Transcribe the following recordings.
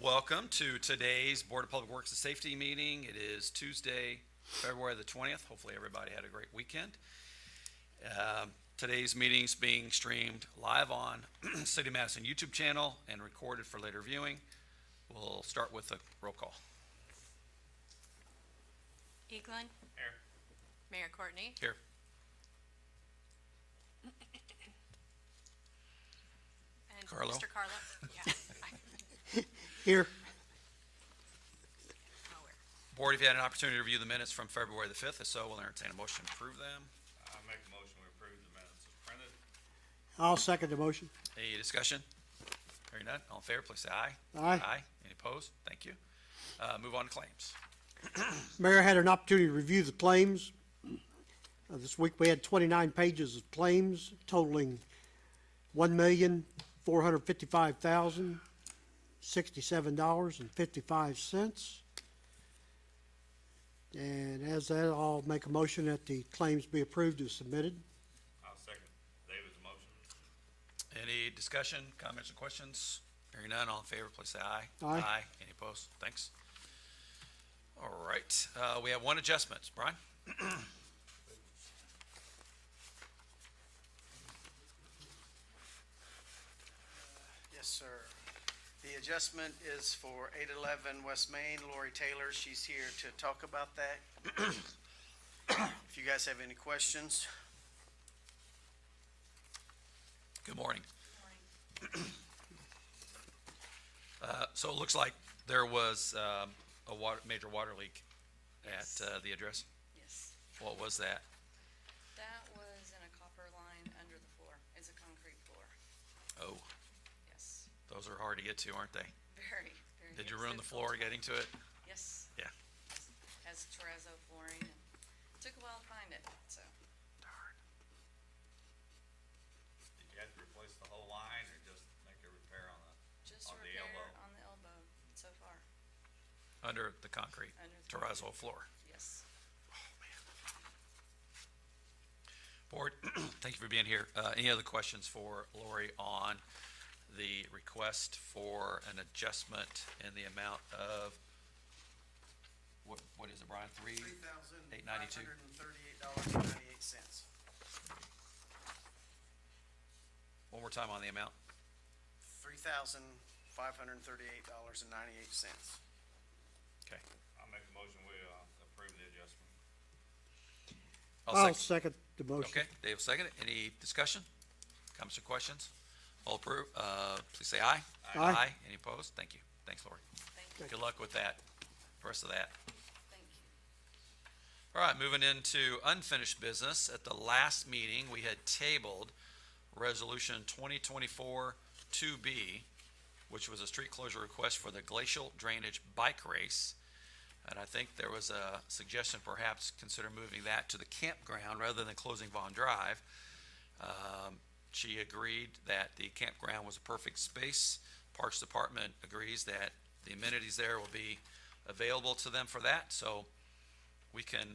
welcome to today's Board of Public Works and Safety meeting. It is Tuesday, February the 20th. Hopefully everybody had a great weekend. Today's meeting is being streamed live on City of Madison YouTube channel and recorded for later viewing. We'll start with a roll call. Eaglin? Here. Mayor Courtney? Here. And Carlo? Mr. Carlo? Yeah. Here. Board, if you had an opportunity to review the minutes from February the 5th, if so, we'll entertain a motion to approve them. I make a motion we approve the minutes as printed. I'll second the motion. Any discussion? Hearing none, all in favor, please say aye. Aye. Aye. Any opposed? Thank you. Move on to claims. Mayor had an opportunity to review the claims. This week we had 29 pages of claims totaling $1,455,067.55. And as that, I'll make a motion that the claims be approved as submitted. I'll second David's motion. Any discussion, comments, or questions? Hearing none, all in favor, please say aye. Aye. Aye. Any opposed? Thanks. All right, we have one adjustment. Brian? Yes, sir. The adjustment is for 811 West Main, Lori Taylor. She's here to talk about that. If you guys have any questions. Good morning. So it looks like there was a major water leak at the address. Yes, What was that? that was in a copper line under the floor. It's a concrete floor. Oh, Yes, those are hard to get to, aren't they? very, very. Did you it's ruin the difficult. floor getting to it? Yes. Yeah. Has terrazzo flooring. And took a while to find it, so. Darn. Did you have to replace the whole line or just make a repair on Just On the repair elbow. on the elbow so far. Under the concrete, Under the terrazzo floor. Yes. Board, thank you for being here. Any other questions for Lori on the request for an adjustment in the amount of, what is it, Brian? $3,538.98. One more time on the amount. $3,538.98. Okay. I'll make a motion we approve the adjustment. I'll second the motion. Okay, Dave, second it. Any discussion? Comments or questions? All approve, please say aye. Aye. Any opposed? Thank you. Thanks, Lori. Thank you. Good luck with that, the rest of that. Thank you. All right, moving into unfinished business. At the last meeting, we had tabled Resolution 2024-2B, which was a street closure request for the glacial drainage bike race. And I think there was a suggestion perhaps consider moving that to the campground rather than closing Vaughn Drive. She agreed that the campground was a perfect space. Parks Department agrees that the amenities there will be available to them for that. So we can,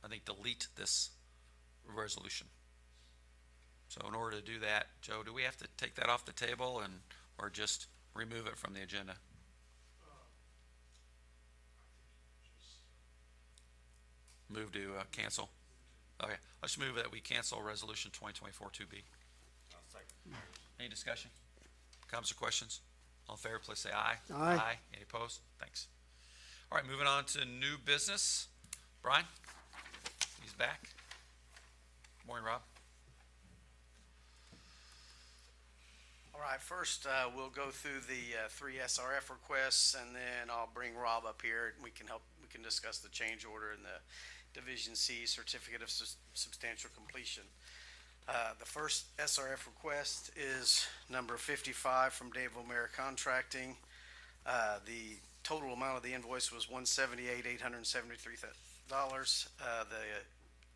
I think, delete this resolution. So in order to do that, Joe, do we have to take that off the table or just remove it from the agenda? Move to cancel. Okay, let's move that we cancel Resolution 2024-2B. I'll second. Any discussion? Comments or questions? All in favor, please say aye. Aye. Any opposed? Thanks. All right, moving on to new business. Brian? He's back. Morning, Rob. All right, first, we'll go through the three SRF requests, and then I'll bring Rob up here, and we can discuss the change order and the Division C Certificate of Substantial Completion. The first SRF request is number 55 from Dave O'Meara Contracting. The total amount of the invoice was $178,873. The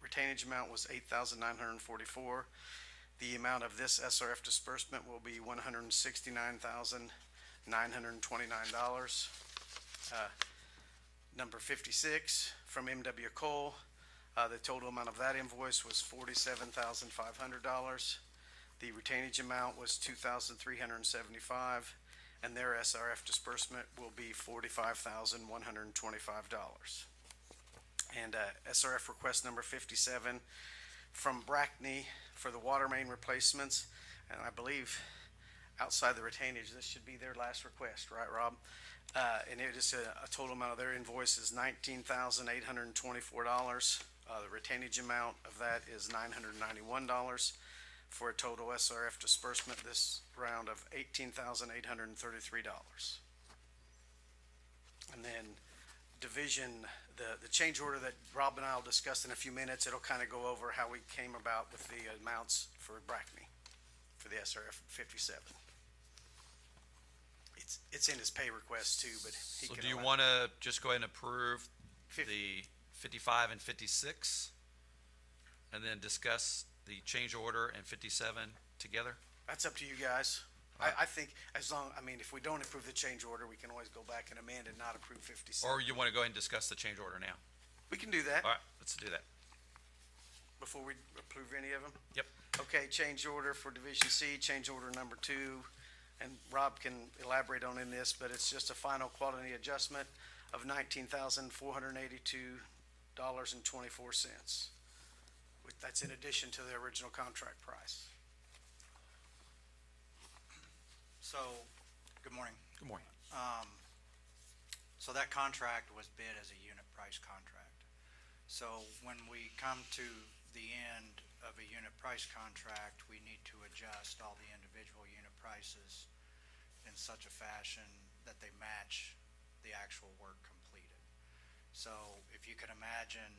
retainage amount was $8,944. The amount of this SRF disbursement will be $169,929. Number 56 from M.W. Cole. The total amount of that invoice was $47,500. The retainage amount was $2,375, and their SRF disbursement will be $45,125. And SRF request number 57 from Brackney for the water main replacements, and I believe outside the retainage, this should be their last request, right, Rob? And it is a total amount of their invoice is $19,824. The retainage amount of that is $991 for a total SRF disbursement this round of $18,833. And then division, the change order that Rob and I will discuss in a few minutes, it'll kind of go over how we came about with the amounts for Brackney for the SRF 57. It's in his pay request too, but he So can. do you elect- want to just go ahead and approve Fif- the 55 and 56? And then discuss the change order and 57 together? That's up to you guys. Alright. I think as long, if we don't approve the change order, we can always go back and amend and not approve 57. Or you want to go ahead and discuss the change order now? We can do that All right, let's do that. before we approve any of them. Yep. Okay, change order for Division C, change order number 2, and Rob can elaborate on in this, but it's just a final quality adjustment of $19,482.24. That's in addition to the original contract price. So, good morning. Good morning. So that contract was bid as a unit price contract. So when we come to the end of a unit price contract, we need to adjust all the individual unit prices in such a fashion that they match the actual work completed. So if you could imagine,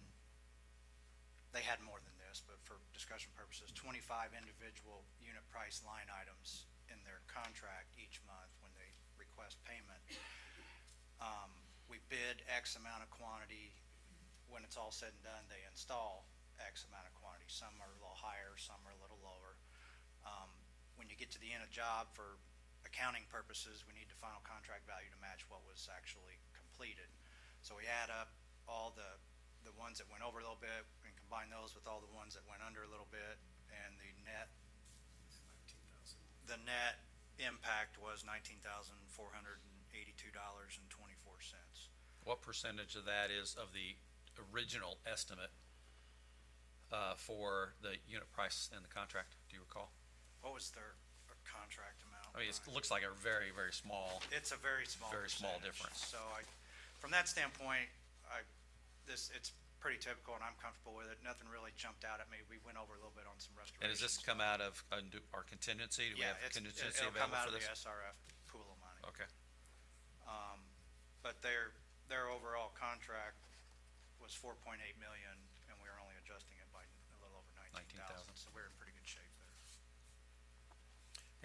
they had more than this, but for discussion purposes, 25 individual unit price line items in their contract each month when they request payment. We bid X amount of quantity. When it's all said and done, they install X amount of quantity. Some are a little higher, some are a little lower. When you get to the end of the job, for accounting purposes, we need the final contract value to match what was actually completed. So we add up all the ones that went over a little bit and combine those with all the ones that went under a little bit, and the net impact was $19,482.24. What percentage of that is of the original estimate for the unit price in the contract? Do you recall? What was their contract amount? I mean, it looks like a very, very small. It's a very small Very small percentage. difference. So from that standpoint, it's pretty typical and I'm comfortable with it. Nothing really jumped out at me. We went over a little bit on some restorations. And does this come out of our contingency? Do we have contingency it'll come available out for of the this? SRF pool of money. Okay. But their overall contract was 4.8 million, and we were only adjusting it by a little over 19,000. 19,000. So we're in pretty good shape there.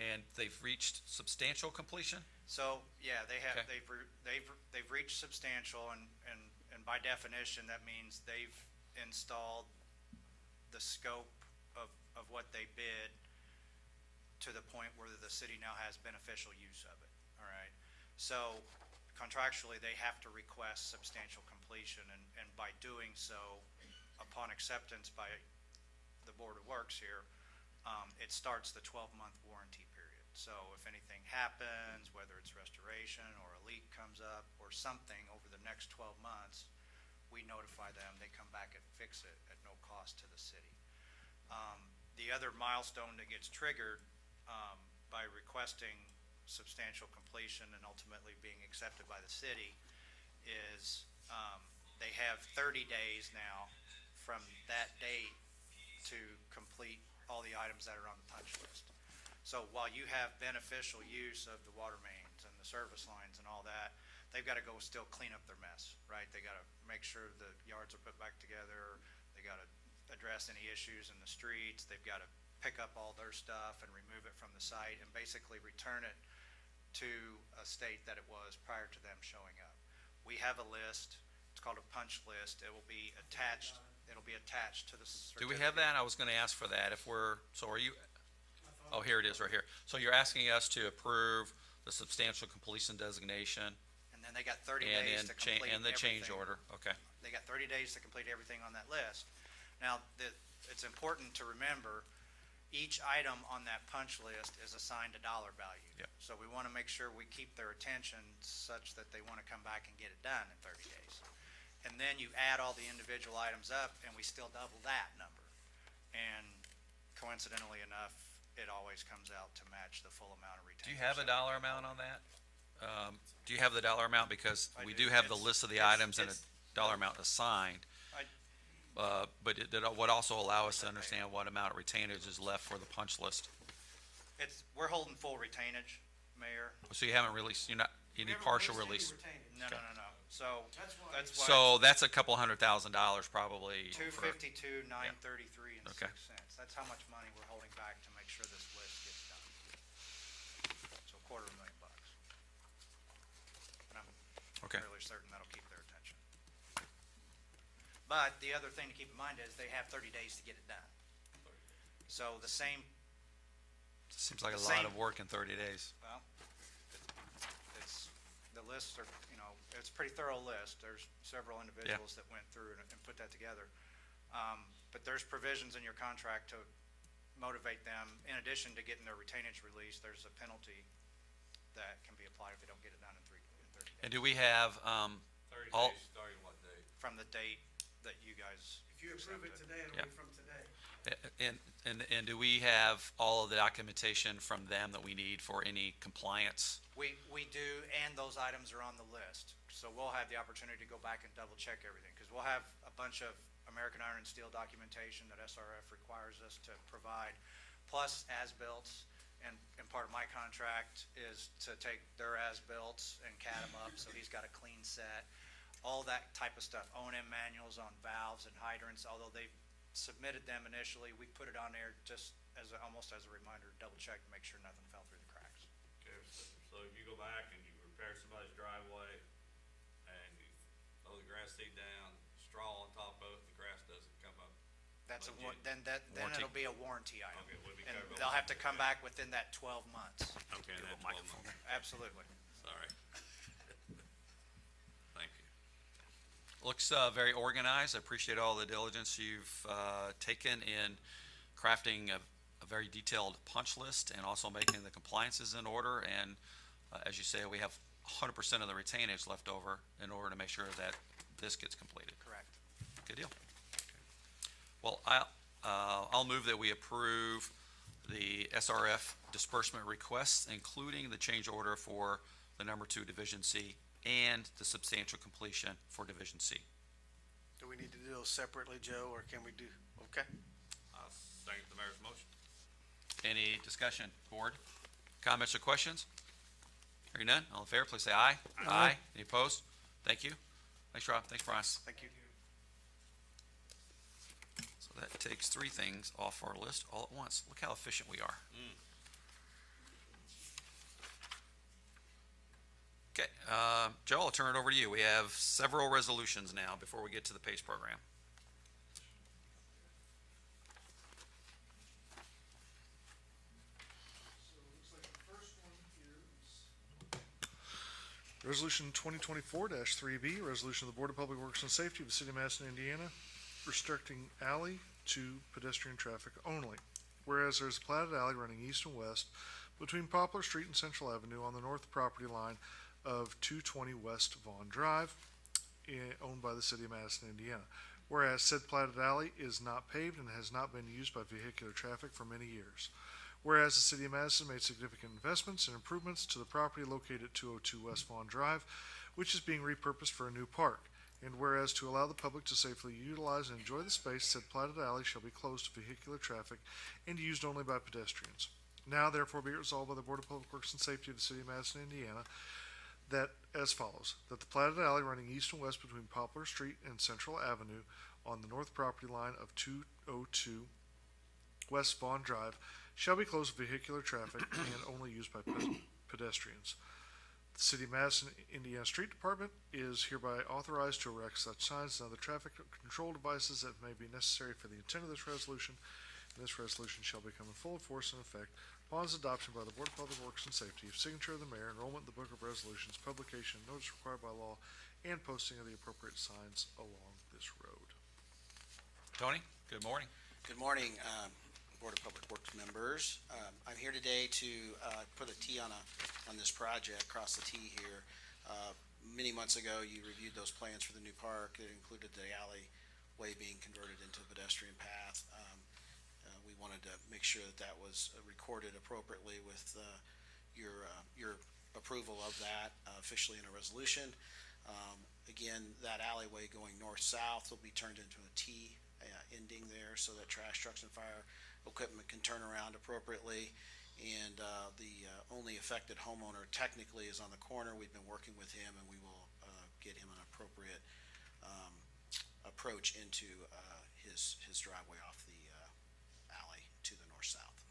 And they've reached substantial completion? So, yeah, they have, Okay. they've reached substantial, and by definition, that means they've installed the scope of what they bid to the point where the city now has beneficial use of it, all right? So contractually, they have to request substantial completion, and by doing so, upon acceptance by the Board of Works here, it starts the 12-month warranty period. So if anything happens, whether it's restoration or a leak comes up or something over the next 12 months, we notify them, they come back and fix it at no cost to the city. The other milestone that gets triggered by requesting substantial completion and ultimately being accepted by the city is they have 30 days now from that date to complete all the items that are on the punch list. So while you have beneficial use of the water mains and the service lines and all that, they've got to go still clean up their mess, right? They got to make sure the yards are put back together. They got to address any issues in the streets. They've got to pick up all their stuff and remove it from the site and basically return it to a state that it was prior to them showing up. We have a list. It's called a punch list. It will be attached. It'll be attached to the certificate. Do we have that? I was gonna ask for that. So are you, oh, here it is, right here. So you're asking us to approve the substantial completion designation And then they got 30 and days then to complete and the change everything. order, okay. They got 30 days to complete everything on that list. Now, it's important to remember, each item on that punch list is assigned a dollar value. Yep. So we want to make sure we keep their attention such that they want to come back and get it done in 30 days. And then you add all the individual items up, and we still double that number. And coincidentally enough, it always comes out to match the full amount of retainage. Do you have a that we dollar get. amount on that? Do you have the dollar amount? Because I we do. do have the It's- list of the it's- items and a it's- dollar amount assigned. But it would also allow us to understand what amount of retainage is left for the punch list. We're holding full retainage, Mayor. So you haven't released, you're not, you need partial release. No. So that's why. So that's a couple $100,000 probably. for- 252, 933 and Okay. 6 cents. That's how much money we're holding back to make sure this list gets done. So $250,000. And Okay. I'm fairly certain that'll keep their attention. But the other thing to keep in mind is they have 30 days to get it done. So the same, Seems like a the lot same- of work in 30 days. well, it's, the lists are, it's a pretty thorough list. There's several individuals that went through and put that together. But there's provisions in your contract to motivate them. In addition to getting their retainage release, there's a penalty that can be applied if they don't get it done in 30 days. And do we have, 30 all- days starting what date? From the date that you guys. If you approve it accepted. today, it'll Yeah. be from today. and do we have all of the documentation from them that we need for any compliance? We do, and those items are on the list. So we'll have the opportunity to go back and double check everything, because we'll have a bunch of American Iron and Steel documentation that SRF requires us to provide, plus as-bills. And part of my contract is to take their as-bills and CAD them up, so he's got a clean set. All that type of stuff, O&M manuals on valves and hydrants, although they've submitted them initially, we put it on there just as, almost as a reminder, double check to make sure nothing fell through the cracks. Okay, so if you go back and you repair somebody's driveway and you throw the grass seed down, straw on top of it, the grass doesn't come up. That's a, Legit. then Warranty. it'll be a warranty item. Okay, would be And covered. they'll have to come back within that 12 months. Okay, Give a that's microphone. Absolutely. Sorry. Thank you. Looks very organized. I appreciate all the diligence you've taken in crafting a very detailed punch list and also making the compliances in order. And as you say, we have 100% of the retainage left over in order to make sure that this gets completed. Correct. Good deal. Well, I'll move that we approve the SRF disbursement requests, including the change order for the number 2 Division C and the substantial completion for Division C. Do we need to do those separately, Joe, or can we do, okay? I'll second the mayor's motion. Any discussion, board? Comments or questions? Hearing none, all in favor, please say aye. Aye. Any opposed? Thank you. Thanks, Rob. Thanks, Bryce. Thank you. So that takes 3 things off our list all at once. Look how efficient we are. Okay, Joe, I'll turn it over to you. We have several resolutions now before we get to the PACE program. So it looks like the first one is Resolution 2024-3B, resolution of the Board of Public Works and Safety of the City of Madison, Indiana, restricting alley to pedestrian traffic only. Whereas there's a platted alley running east and west between Poplar Street and Central Avenue on the north property line of 220 West Vaughn Drive, owned by the City of Madison, Indiana. Whereas said platted alley is not paved and has not been used by vehicular traffic for many years. Whereas the City of Madison made significant investments and improvements to the property located at 202 West Vaughn Drive, which is being repurposed for a new park. And whereas to allow the public to safely utilize and enjoy the space, said platted alley shall be closed to vehicular traffic and used only by pedestrians. Now therefore be it resolved by the Board of Public Works and Safety of the City of Madison, Indiana, that as follows, that the platted alley running east and west between Poplar Street and Central Avenue on the north property line of 202 West Vaughn Drive shall be closed to vehicular traffic and only used by pedestrians. The City of Madison, Indiana Street Department is hereby authorized to erect such signs and other traffic control devices that may be necessary for the intent of this resolution, and this resolution shall become in full force and effect upon its adoption by the Board of Public Works and Safety, signature of the mayor, enrollment in the Book of Resolutions, publication, notice required by law, and posting of the appropriate signs along this road. Tony, good morning. Good morning. Board of Public Works members. I'm here today to put a T on this project, cross the T here. Many months ago, you reviewed those plans for the new park. It included the alleyway being converted into a pedestrian path. We wanted to make sure that was recorded appropriately with your approval of that officially in a resolution. Again, that alleyway going north-south will be turned into a T ending there so that trash trucks and fire equipment can turn around appropriately. And the only affected homeowner technically is on the corner. We've been working with him, and we will get him an appropriate approach into his driveway off the alley to the north-south.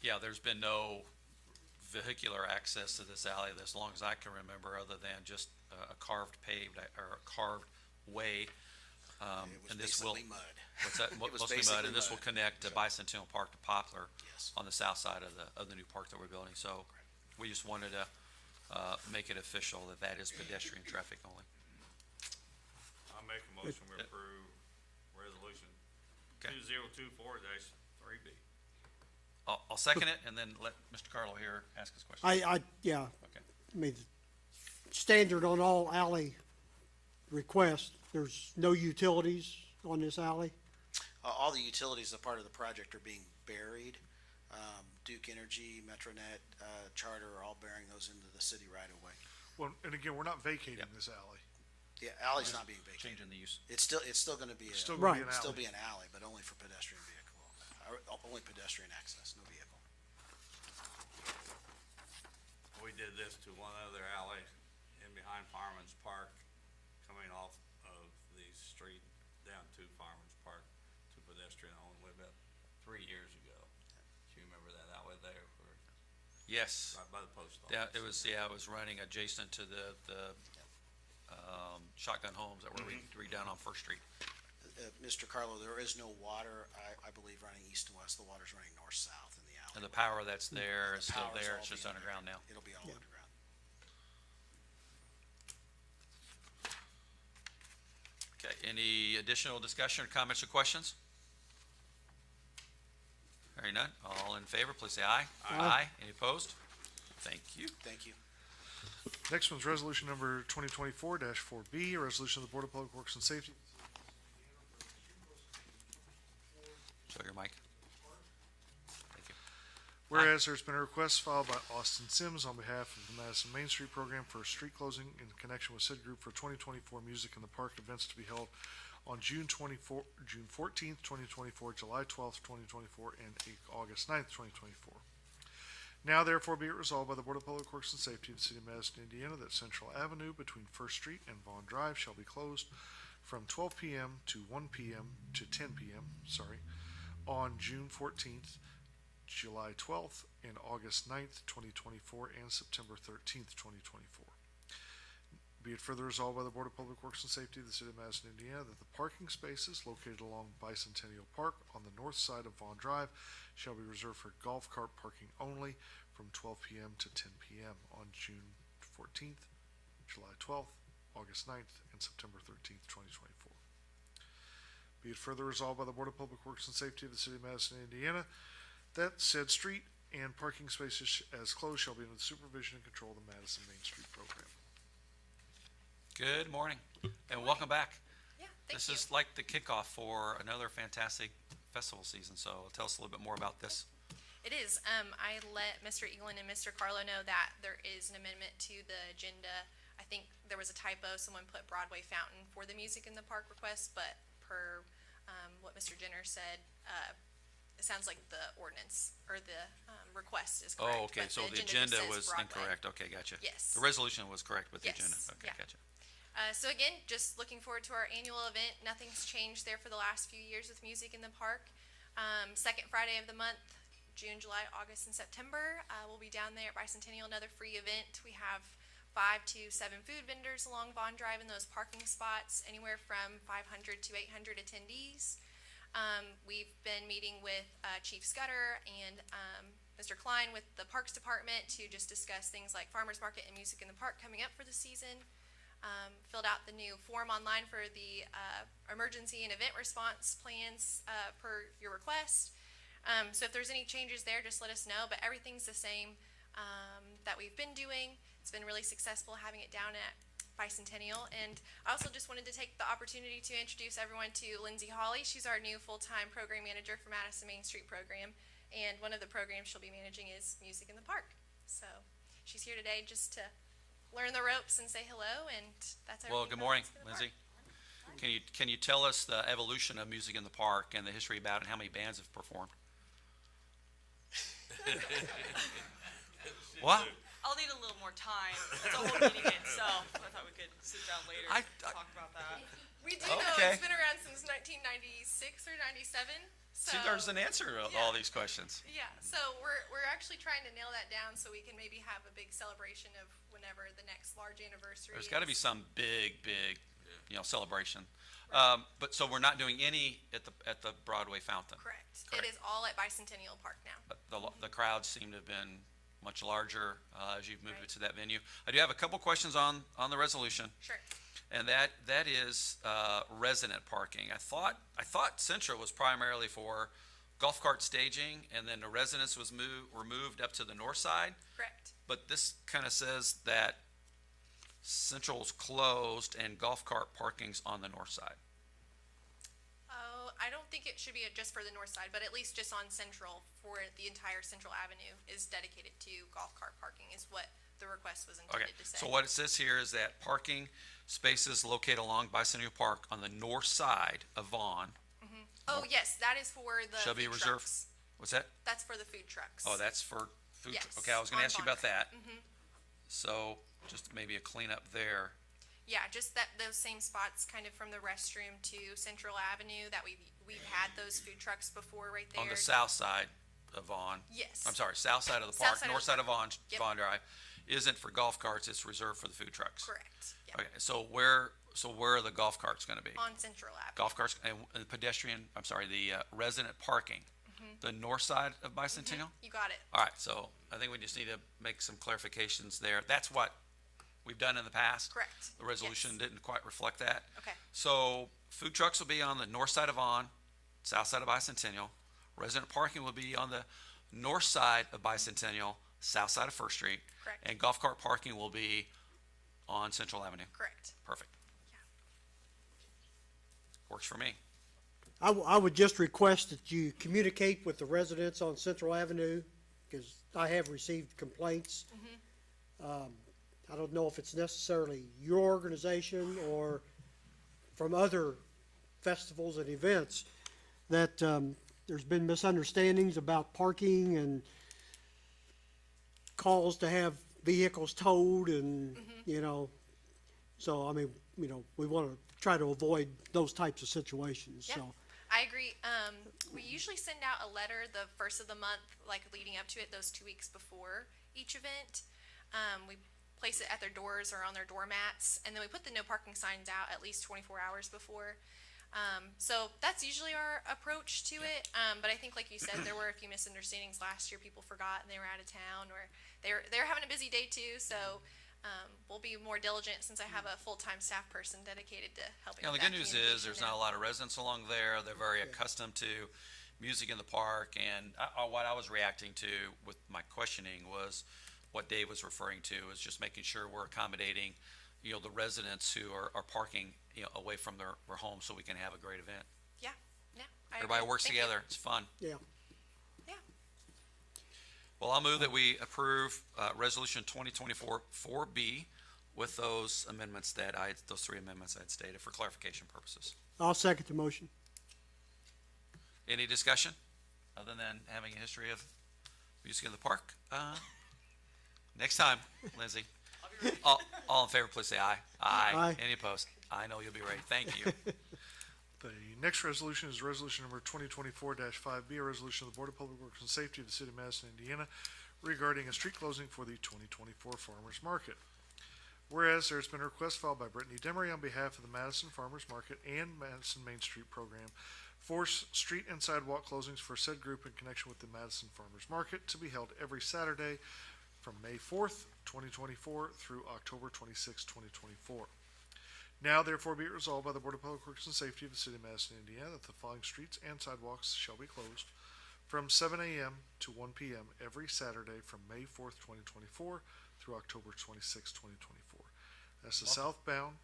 Yeah, there's been no vehicular access to this alley as long as I can remember, other than just a carved paved or a carved way. It was And this will, basically mud. what's that? It was Mostly mud, basically and this will mud. connect Bicentennial Park to Poplar Yes. on the south side of the new park that we're building. So we just wanted to make it official that is pedestrian traffic only. I make a motion we approve resolution Okay. 2024-3B. I'll second it and then let Mr. Carlo here ask his question. Yeah, Okay. I mean, standard on all alley requests, there's no utilities on this alley. All the utilities as a part of the project are being buried. Duke Energy, Metronet, Charter are all bearing those into the city right away. Well, and again, we're not vacating Yep. this alley. The alley's not being vacated. Changing the use. It's still going to be Still gonna be an still alley. be an alley, but only for pedestrian vehicle, or only pedestrian access, no vehicle. We did this to one other alley in behind Fireman's Park, coming off of the street down to Fireman's Park to pedestrian only about 3 years ago. Do you remember that alley there, Yes. right by the post office? Yeah, it was running adjacent to the Shotgun Homes that were down on First Street. Mr. Carlo, there is no water, I believe, running east and west. The water's running north-south in the alley. And the power that's there is still Power's there, all it's just being underground now. It'll be all Yeah. underground. Okay, any additional discussion or comments or questions? Hearing none, all in favor, please say aye. Aye. Any opposed? Thank you. Thank you. Next one's resolution number 2024-4B, a resolution of the Board of Public Works and Safety. Show your mic. Thank you. Whereas there's been a request filed by Austin Sims on behalf of the Madison Main Street Program for a street closing in connection with said group for 2024 Music in the Park events to be held on June 14th, 2024, July 12th, 2024, and August 9th, 2024. Now therefore be it resolved by the Board of Public Works and Safety of the City of Madison, Indiana, that Central Avenue between First Street and Vaughn Drive shall be closed from 12 p.m. to 1 p.m. to 10 p.m., on June 14th, July 12th, and August 9th, 2024, and September 13th, 2024. Be it further resolved by the Board of Public Works and Safety of the City of Madison, Indiana, that the parking spaces located along Bicentennial Park on the north side of Vaughn Drive shall be reserved for golf cart parking only from 12 p.m. to 10 p.m. on June 14th, July 12th, August 9th, and September 13th, 2024. Be it further resolved by the Board of Public Works and Safety of the City of Madison, Indiana, that said street and parking spaces as closed shall be under the supervision and control of the Madison Main Street Program. Good morning, and welcome back. Yeah, thank This you. is like the kickoff for another fantastic festival season, so tell us a little bit more about this. It is. I let Mr. Eaglin and Mr. Carlo know that there is an amendment to the agenda. I think there was a typo. Someone put Broadway Fountain for the Music in the Park request, but per what Mr. Jenner said, it sounds like the ordinance or the request is correct. Oh, okay, but so the just agenda says was Broadway. incorrect, okay, gotcha. Yes. The resolution was correct, but the Yes, agenda, okay, yeah. gotcha. So again, just looking forward to our annual event. Nothing's changed there for the last few years with Music in the Park. Second Friday of the month, June, July, August, and September. We'll be down there at Bicentennial, another free event. We have 5 to 7 food vendors along Vaughn Drive in those parking spots, anywhere from 500 to 800 attendees. We've been meeting with Chief Scudder and Mr. Klein with the Parks Department to just discuss things like farmers market and music in the park coming up for the season. Filled out the new form online for the emergency and event response plans per your request. So if there's any changes there, just let us know, but everything's the same that we've been doing. It's been really successful having it down at Bicentennial. And I also just wanted to take the opportunity to introduce everyone to Lindsay Hawley. She's our new full-time program manager for Madison Main Street program. And one of the programs she'll be managing is Music in the Park. So she's here today just to learn the ropes and say hello, and that's everything. Well, good about morning, Music in the Park. Lindsay. Can you tell us the evolution of Music in the Park and the history about it, and how many bands have performed? What? I'll need a little more time. It's a whole meeting in itself. I thought we could sit down later and talk about that. We do know Okay. it's been around since 1996 or 97. So See, there's an answer to all these questions. yeah, so we're actually trying to nail that down so we can maybe have a big celebration of whenever the next large anniversary. There's got to be is. some big, celebration. But so we're not doing any at the Broadway fountain. Correct. Correct. It is all at Bicentennial Park now. But the crowds seem to have been much larger as you've moved it to that venue. I do have a couple questions on the resolution. Sure. And that is resident parking. I thought Central was primarily for golf cart staging, and then the residents were moved up to the north side. Correct. But this kind of says that Central's closed and golf cart parking's on the north side. Oh, I don't think it should be just for the north side, but at least just on Central, for the entire Central Avenue is dedicated to golf cart parking is what the request was Okay, intended to say. so what it says here is that parking spaces located along Bicentennial Park on the north side of Vaughn Oh, yes, that is for the shall be food reserved. trucks. What's that? That's for the food trucks. Oh, that's for food. Yes, Okay, I was gonna on ask you Vaughn about that. Drive. So just maybe a cleanup there. Yeah, just those same spots kind of from the restroom to Central Avenue that we've had those food trucks before right there. On the south side of Vaughn. Yes. I'm sorry, south side of the South park, side of north the side of park. Vaughn, Yep. Vaughn Drive, isn't for golf carts, it's reserved for the food trucks. Correct. Yep. Okay, so where are the golf carts gonna be? On Central Avenue. Golf carts and pedestrian, I'm sorry, the resident parking, the north side of Bicentennial? You got it. All right, so I think we just need to make some clarifications there. That's what we've done in the past. Correct. The resolution Yes. didn't quite reflect that. Okay. So food trucks will be on the north side of Vaughn, south side of Bicentennial. Resident parking will be on the north side of Bicentennial, south side of First Street. Correct. And golf cart parking will be on Central Avenue. Correct. Perfect. Yeah. Works for me. I would just request that you communicate with the residents on Central Avenue, because I have received complaints. I don't know if it's necessarily your organization or from other festivals and events, that there's been misunderstandings about parking and calls to have vehicles towed and, so, I mean, we want to try to avoid those types of situations, Yeah. so. I agree. We usually send out a letter the first of the month, like leading up to it, those 2 weeks before each event. We place it at their doors or on their doormats, and then we put the no parking signs out at least 24 hours before. So that's usually our approach to it. But I think, like you said, there were a few misunderstandings last year. People forgot and they were out of town, or they're having a busy day too. So we'll be more diligent since I have a full-time staff person dedicated to helping. Yeah, the with good that news is communication there's now. not a lot of residents along there. They're very accustomed to music in the park. And what I was reacting to with my questioning was what Dave was referring to, is just making sure we're accommodating, the residents who are parking, away from their home, so we can have a great event. Yeah. I Everybody agree. works Thank you. together. It's fun. Yeah, Yeah. Well, I'll move that we approve Resolution 2024-4B with those amendments those three amendments I had stated for clarification purposes. I'll second the motion. Any discussion other than having a history of music in the park? Next time, Lindsay. All in favor, please say aye. Aye. Any opposed? I know you'll be ready. Thank you. The next resolution is resolution number 2024-5B, a resolution of the Board of Public Works and Safety of the City of Madison, Indiana, regarding a street closing for the 2024 Farmers Market. Whereas there's been a request filed by Brittany Demery on behalf of the Madison Farmers Market and Madison Main Street Program for street and sidewalk closings for said group in connection with the Madison Farmers Market to be held every Saturday from May 4th, 2024 through October 26th, 2024. Now therefore be it resolved by the Board of Public Works and Safety of the City of Madison, Indiana, that the following streets and sidewalks shall be closed from 7 a.m. to 1 p.m. every Saturday from May 4th, 2024 through October 26th, 2024. That's the southbound,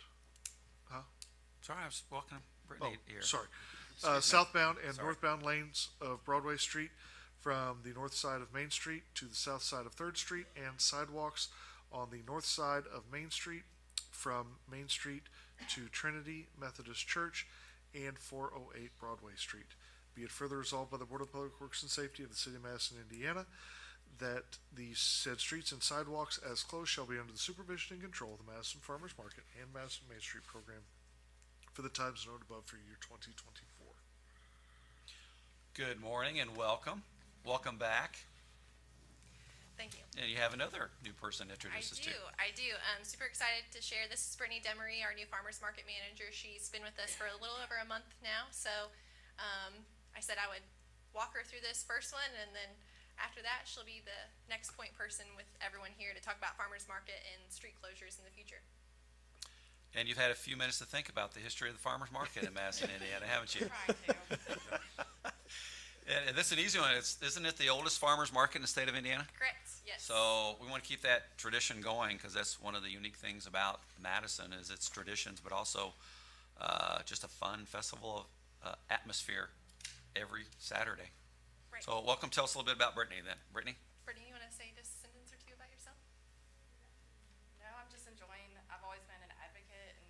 Sorry, I was walking Brittany here. sorry, southbound and Sorry. northbound lanes of Broadway Street from the north side of Main Street to the south side of Third Street, and sidewalks on the north side of Main Street from Main Street to Trinity Methodist Church and 408 Broadway Street. Be it further resolved by the Board of Public Works and Safety of the City of Madison, Indiana, that the said streets and sidewalks as closed shall be under the supervision and control of the Madison Farmers Market and Madison Main Street program for the times noted above for year 2024. Good morning and welcome. Welcome back. Thank you. And you have another new person to introduce us to. I do. I'm super excited to share. This is Brittany Demery, our new farmers market manager. She's been with us for a little over a month now. So I said I would walk her through this first one, and then after that, she'll be the next point person with everyone here to talk about farmers market and street closures in the future. And you've had a few minutes to think about the history of the farmers market in Madison, Indiana, haven't you? Trying to. And this is an easy one. Isn't it the oldest farmers market in the state of Indiana? Correct. Yes. So we want to keep that tradition going, because that's one of the unique things about Madison is its traditions, but also just a fun festival of atmosphere every Saturday. Right. So welcome. Tell us a little bit about Brittany then. Brittany? Brittany, you want to say just a sentence or two about yourself? No, I'm just enjoying, I've always been an advocate and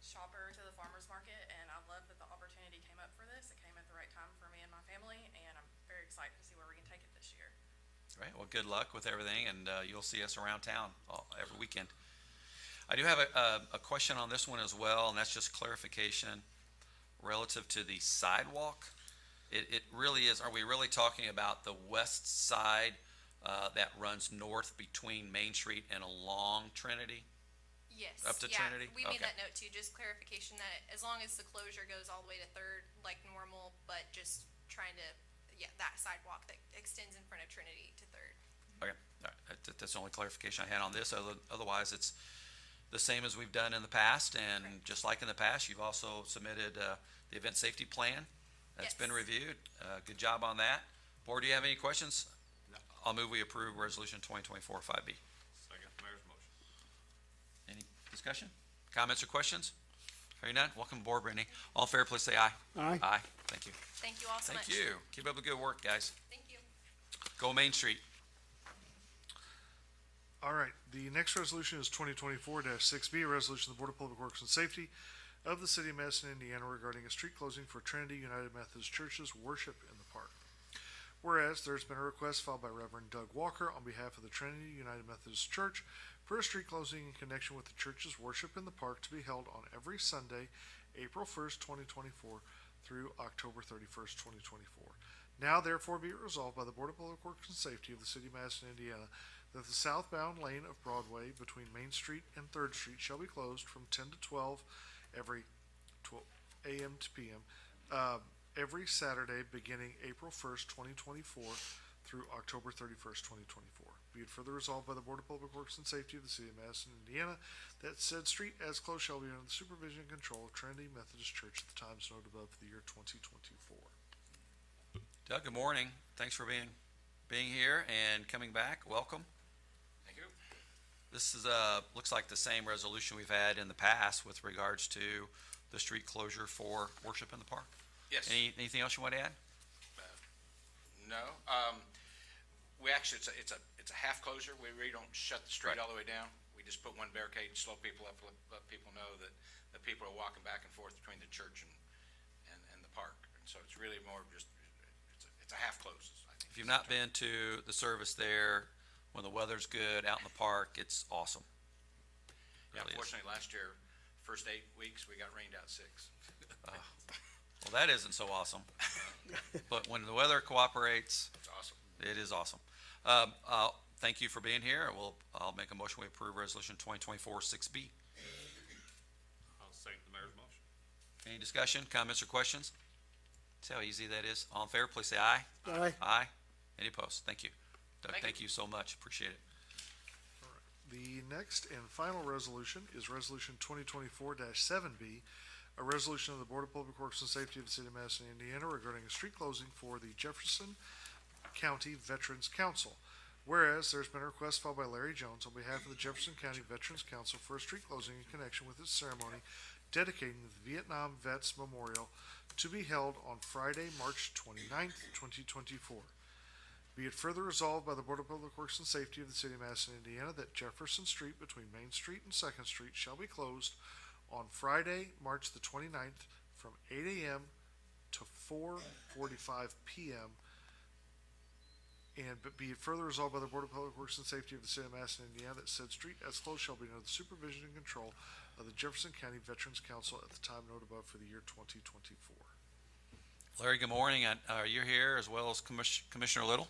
shopper to the farmer's market, and I love that the opportunity came up for this. It came at the right time for me and my family, and I'm very excited to see where we can take it this year. Right. Well, good luck with everything, and you'll see us around town every weekend. I do have a question on this one as well, and that's just clarification relative to the sidewalk. It really is, are we really talking about the west side that runs north between Main Street and along Trinity? Yes. Up to Trinity? We made Okay. that note too, just clarification that as long as the closure goes all the way to Third, like normal, but just trying to, that sidewalk that extends in front of Trinity to Third. Okay, all right. That's the only clarification I had on this. Otherwise, it's the same as we've done in the past, and just like in the past, you've also submitted the event safety plan. That's been Yes. reviewed. Good job on that. Board, do you have any questions? No. I'll move we approve resolution 2024 5B. Second, mayor's motion. Any discussion, comments, or questions? Hearing none, welcome aboard, Brittany. All fair, please say aye. Aye. Aye, thank you. Thank you all so much. Thank you. Keep up the good work, guys. Thank you. Go Main Street. All right, the next resolution is 2024-6B, a resolution of the Board of Public Works and Safety of the City of Madison, Indiana, regarding a street closing for Trinity United Methodist Church's worship in the park. Whereas there's been a request filed by Reverend Doug Walker on behalf of the Trinity United Methodist Church for a street closing in connection with the church's worship in the park to be held on every Sunday, April 1st, 2024 through October 31st, 2024. Now therefore be it resolved by the Board of Public Works and Safety of the City of Madison, Indiana, that the southbound lane of Broadway between Main Street and Third Street shall be closed from 10 to 12 every 12 a.m. to p.m. Every Saturday beginning April 1st, 2024 through October 31st, 2024. Be it further resolved by the Board of Public Works and Safety of the City of Madison, Indiana, that said street as closed shall be under the supervision and control of Trinity Methodist Church at the times noted above for the year 2024. Doug, good morning. Thanks for being here and coming back. Welcome. Thank you. This is looks like the same resolution we've had in the past with regards to the street closure for worship in the park. Yes. Anything else you want to add? No. We actually, it's a half closure. We really don't shut the street Right. all the way down. We just put one barricade, slow people up, let people know that people are walking back and forth between the church and the park. And so it's really more of just, it's a half close, I think. If you've not been to the service there, when the weather's good, out in the park, it's awesome. Yeah, Really is. unfortunately, last year, first 8 weeks, we got rained out 6. Well, that isn't so awesome. But when the weather cooperates, It's awesome. it is awesome. Thank you for being here. I'll make a motion we approve resolution 2024 6B. I'll second the mayor's motion. Any discussion, comments, or questions? See how easy that is? All in favor, please say aye. Aye. Aye. Any opposed? Thank you. Doug, Thank thank you so much. Appreciate it. The next and final resolution is Resolution 2024-7B, a resolution of the Board of Public Works and Safety of the City of Madison, Indiana regarding a street closing for the Jefferson County Veterans Council. Whereas there's been a request filed by Larry Jones on behalf of the Jefferson County Veterans Council for a street closing in connection with its ceremony dedicating the Vietnam Vets Memorial to be held on Friday, March 29th, 2024. Be it further resolved by the Board of Public Works and Safety of the City of Madison, Indiana, that Jefferson Street between Main Street and Second Street shall be closed on Friday, March the 29th, from 8 a.m. to 4:45 p.m. And be it further resolved by the Board of Public Works and Safety of the City of Madison, Indiana, that said street as closed shall be under the supervision and control of the Jefferson County Veterans Council at the time noted above for the year 2024. Larry, good morning. You're here as well as Commissioner Little.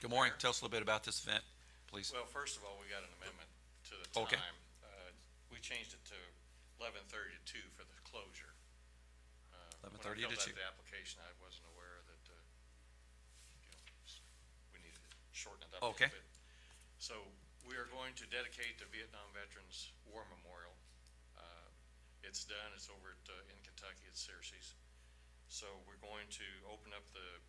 Good morning. Tell us a little bit about this event, please. Well, first of all, we got an amendment to the Okay. time. We changed it to 11:30 to 2 for the closure. 11:30 When I to 2. filled out the application, I wasn't aware that, we needed to shorten it up a Okay. little bit. So we are going to dedicate the Vietnam Veterans War Memorial. It's done, it's over at, in Kentucky at Searcy's. So we're going to open up the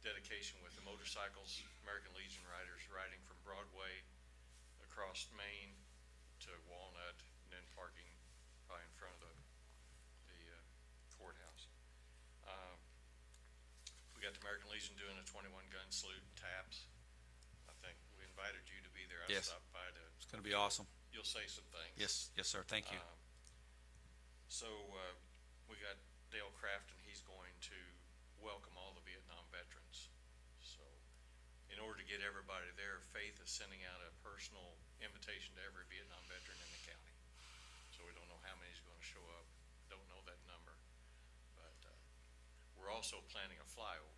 dedication with the motorcycles, American Legion riders riding from Broadway across Main to Walnut, and then parking probably in front of the courthouse. We got the American Legion doing a 21 gun salute and taps. I think we invited you to be there. I Yes. stopped by to. It's going to be awesome. You'll say some things. Yes, yes, sir. Thank you. So, we got Dale Crafton, he's going to welcome all the Vietnam veterans. So, in order to get everybody there, Faith is sending out a personal invitation to every Vietnam veteran in the county. So we don't know how many's gonna show up, don't know that number. But, we're also planning a flyover.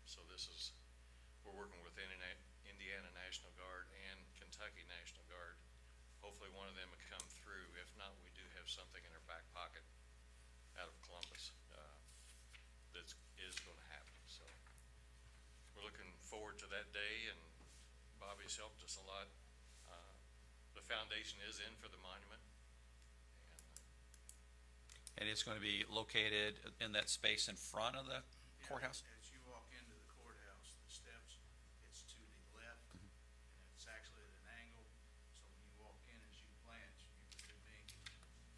So we're working with Indiana National Guard and Kentucky National Guard. Hopefully one of them will come through. If not, we do have something in our back pocket out of Columbus, that is gonna happen, so. We're looking forward to that day, and Bobby's helped us a lot. The foundation is in for the monument, And it's going to be located in that space in front of the courthouse? As you walk into the courthouse, the steps, it's to the left, and it's actually at an angle, so when you walk in, as you glance, you would make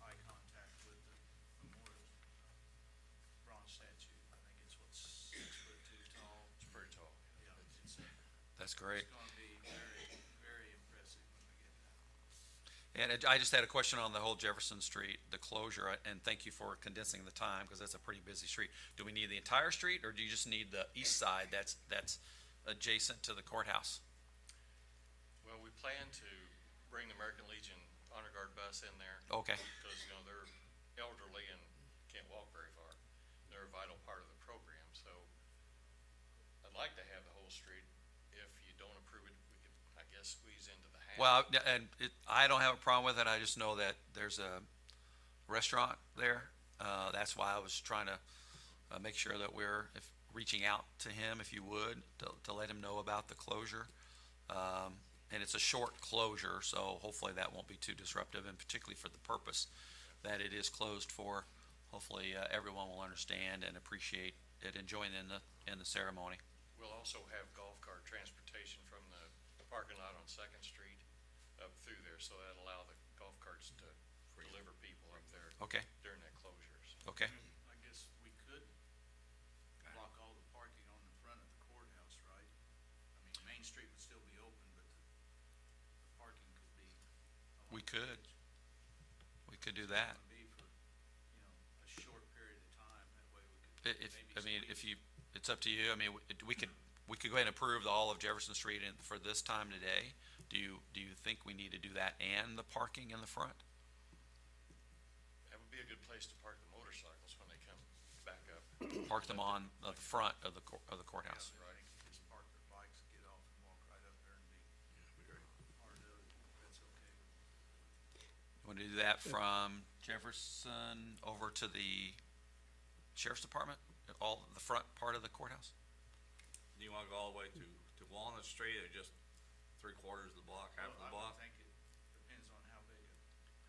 eye contact with the memorial bronze statue. I think it's, 6'2" tall. it's pretty tall. Yeah, That's great. it's gonna be very, very impressive when we get there. And I just had a question on the whole Jefferson Street, the closure, and thank you for condensing the time, because that's a pretty busy street. Do we need the entire street, or do you just need the east side that's adjacent to the courthouse? Well, we plan to bring the American Legion Honor Guard bus in there. Okay, Because, they're elderly and can't walk very far. They're a vital part of the program, so I'd like to have the whole street. If you don't approve it, we could, I guess, squeeze into the half. well, I don't have a problem with it, I just know that there's a restaurant there. That's why I was trying to make sure that we're reaching out to him, if you would, to let him know about the closure. And it's a short closure, so hopefully that won't be too disruptive, and particularly for the purpose that it is closed for. Hopefully, everyone will understand and appreciate it and join in the ceremony. We'll also have golf cart transportation from the parking lot on Second Street up through there, so that'll allow the golf carts to deliver people up there Okay, during that closure. So okay. I guess we could block all the parking on the front of the courthouse, right? I mean, Main Street would still be open, but the parking could be. along We the could. edge. We could do that. It's gonna be for, a short period of time, that way we could maybe squeeze. It's up to you. I mean, we could go ahead and approve all of Jefferson Street for this time today. Do you think we need to do that and the parking in the front? that would be a good place to park the motorcycles when they come back up. Park them on the front of the courthouse. Yeah, they can just park their bikes, get off and walk right up there and be part of it. That's okay with me. Want to do that from Jefferson over to the sheriff's department, all the front part of the courthouse? do you wanna go all the way to Walnut Street, or just 3/4 of the block, half of the I block? would think it depends on how big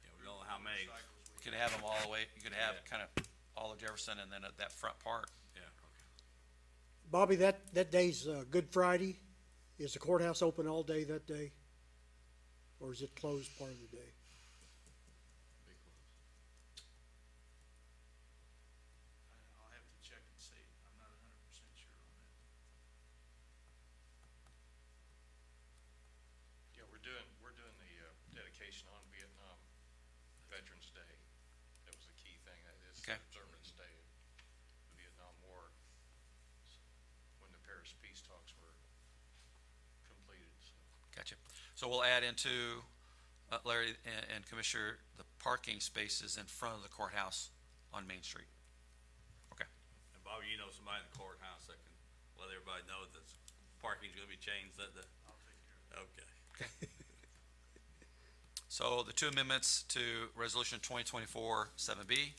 Yeah, we don't know how many, motorcycles we You could have them all the way, you could have Yeah. kind of all of Jefferson and then at that front part. yeah, okay. Bobby, that day's Good Friday. Is the courthouse open all day that day? Or is it closed part of the day? I'll have to check and see. I'm not 100% sure on that. Yeah, we're doing the dedication on Vietnam Veterans Day. That was the key thing, that is Okay. Observance Day of the Vietnam War. So, when the Paris peace talks were completed, so. Gotcha. So we'll add into, Larry and Commissioner, the parking spaces in front of the courthouse on Main Street. Okay. And Bobby, you know somebody in the courthouse that can let everybody know that parking's gonna be changed that day? I'll take care of it. Okay. So the two amendments to Resolution 2024-7B,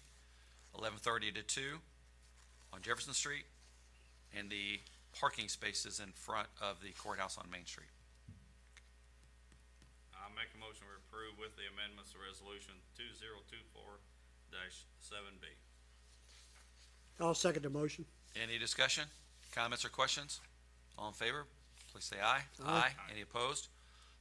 11:30 to 2 on Jefferson Street, and the parking spaces in front of the courthouse on Main Street. I'll make a motion to approve with the amendments to resolution 2024-7B. I'll second the motion. Any discussion, comments, or questions? All in favor, please say aye. Aye. Any opposed?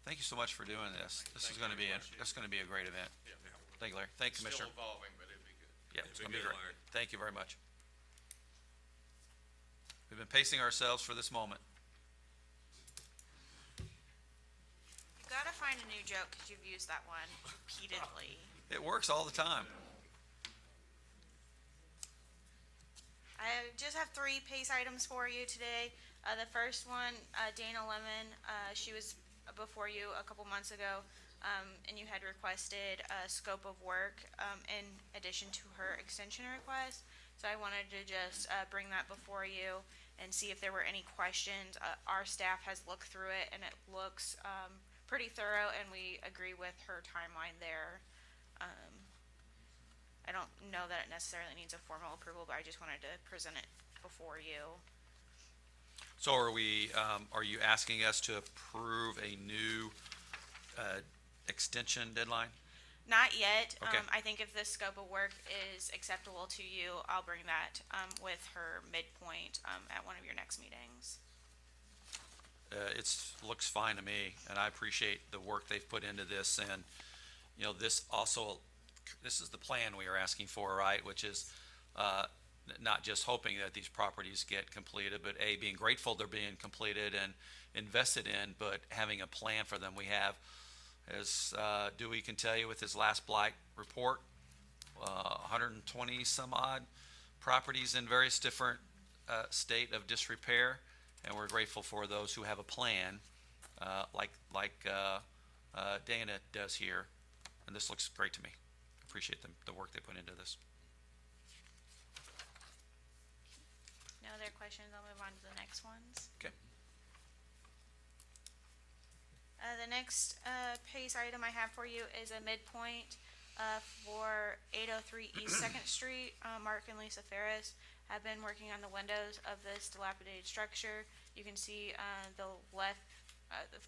Thank you so much for doing this. This is gonna be, this is gonna be a great event. Yeah. Thank you, Larry. Thank you, Commissioner. Still evolving, but it'd be good. Yeah, it's Be gonna be good, great. Larry. Thank you very much. We've been pacing ourselves for this moment. You gotta find a new joke because you've used that one repeatedly. It works all the time. I just have 3 PACE items for you today. The first one, Dana Lemon, she was before you a couple months ago, and you had requested a scope of work in addition to her extension request. So I wanted to just bring that before you and see if there were any questions. Our staff has looked through it, and it looks pretty thorough, and we agree with her timeline there. I don't know that it necessarily needs a formal approval, but I just wanted to present it before you. So are you asking us to approve a new, extension deadline? Not yet. Okay. I think if the scope of work is acceptable to you, I'll bring that with her midpoint at one of your next meetings. Looks fine to me, and I appreciate the work they've put into this, and, you know, this is the plan we are asking for, right, which is, not just hoping that these properties get completed, but being grateful they're being completed and invested in, but having a plan for them. We have, as Dewey can tell you with his last blight report, 120 some odd properties in various different state of disrepair, and we're grateful for those who have a plan, like Dana does here, and this looks great to me. Appreciate the work they put into this. No other questions? I'll move on to the next ones. Okay. The next PACE item I have for you is a midpoint for 803 East 2nd Street. Mark and Lisa Ferris have been working on the windows of this dilapidated structure. You can see the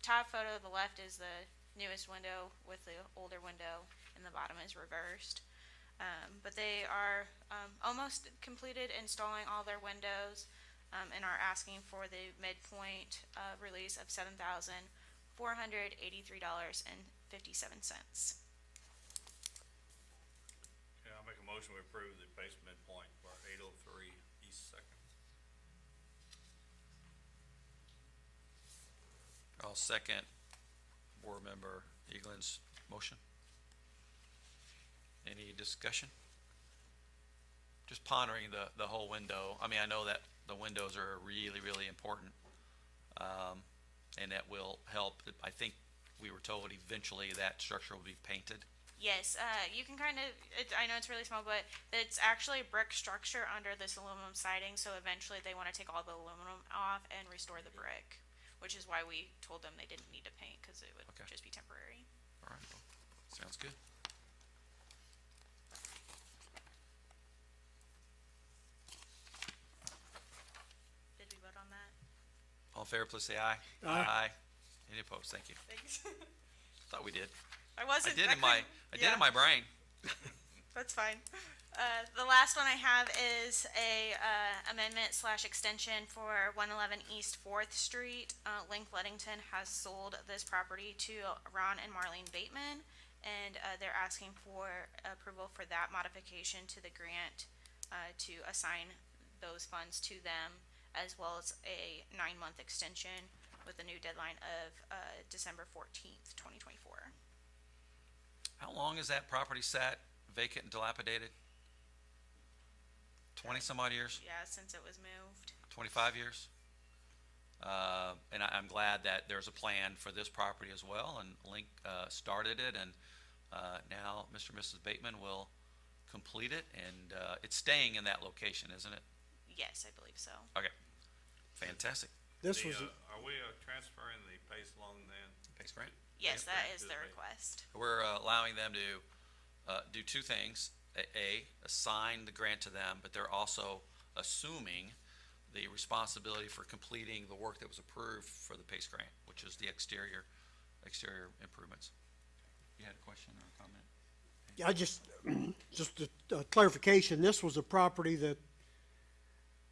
top photo of the left is the newest window with the older window, and the bottom is reversed. But they are almost completed installing all their windows and are asking for the midpoint release of $7,483.57. Okay, I'll make a motion to approve the base midpoint for 803 East Second. I'll second Board Member Eaglin's motion. Any discussion? Just pondering the whole window. I mean, I know that the windows are really, really important, and that will help. I think we were told eventually that structure will be painted. Yes, you can kind of, I know it's really small, but it's actually a brick structure under this aluminum siding, so eventually they want to take all the aluminum off and restore the brick, which is why we told them they didn't need to paint, because it would Okay. just be temporary. All right, well, sounds good. Did we vote on that? All in favor, please say aye. Aye. Any opposed? Thank you. Thanks. Thought we did. I wasn't. I did in my yeah. brain. That's fine. The last one I have is a amendment / extension for 111 East 4th Street. Link Ludington has sold this property to Ron and Marlene Bateman, and they're asking for approval for that modification to the grant to assign those funds to them, as well as a 9-month extension with a new deadline of December 14th, 2024. How long has that property sat vacant and dilapidated? 20 some odd years? Yeah, since it was moved. 25 years? And I'm glad that there's a plan for this property as well, and Link started it, and now Mr. and Mrs. Bateman will complete it, and it's staying in that location, isn't it? Yes, I believe so. Okay, fantastic. This was, Are we transferring the PACE loan then? Thanks, Grant. Yes, that grant is to the the bank. request. We're allowing them to do two things. Assign the grant to them, but they're also assuming the responsibility for completing the work that was approved for the PACE grant, which is the exterior improvements. You had a question or a comment? I just a clarification, this was a property that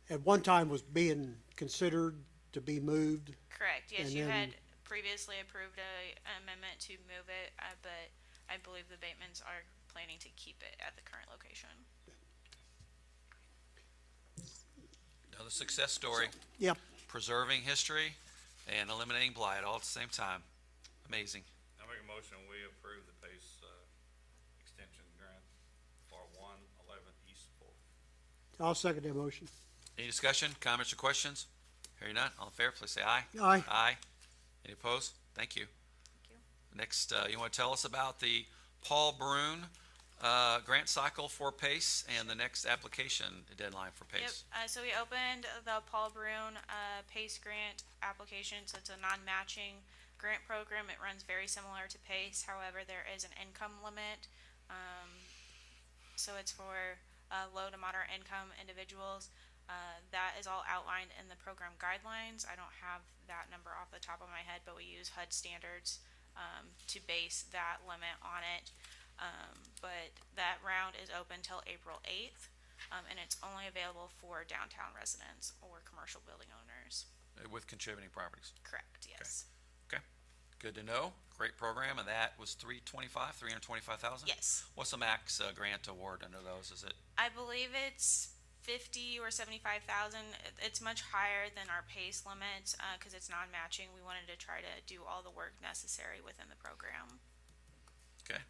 at one time was being considered to be moved. Correct, yes, And you then- had previously approved an amendment to move it, but I believe the Batemans are planning to keep it at the current location. Another success story. Yep. Preserving history and eliminating blight all at the same time. Amazing. I make a motion, we approve the PACE, extension grant for 111 East 4th. I'll second that motion. Any discussion, comments, or questions? Hearing none, all in favor, please say aye. Aye. Aye. Any opposed? Thank you. Thank you. Next, you want to tell us about the Paul Brune grant cycle for PACE and the next application deadline for Yep, PACE? so we opened the Paul Brune PACE grant application, so it's a non-matching grant program. It runs very similar to PACE, however, there is an income limit. So it's for low to moderate income individuals. That is all outlined in the program guidelines. I don't have that number off the top of my head, but we use HUD standards to base that limit on it. But that round is open till April 8th, and it's only available for downtown residents or commercial building owners. With contributing properties. Correct, yes. Okay, good to know. Great program, and that was 325,000? Yes. What's the max grant award under those? Is it? I believe it's 50 or 75,000. It's much higher than our PACE limits, because it's non-matching. We wanted to try to do all the work necessary within the program. Okay.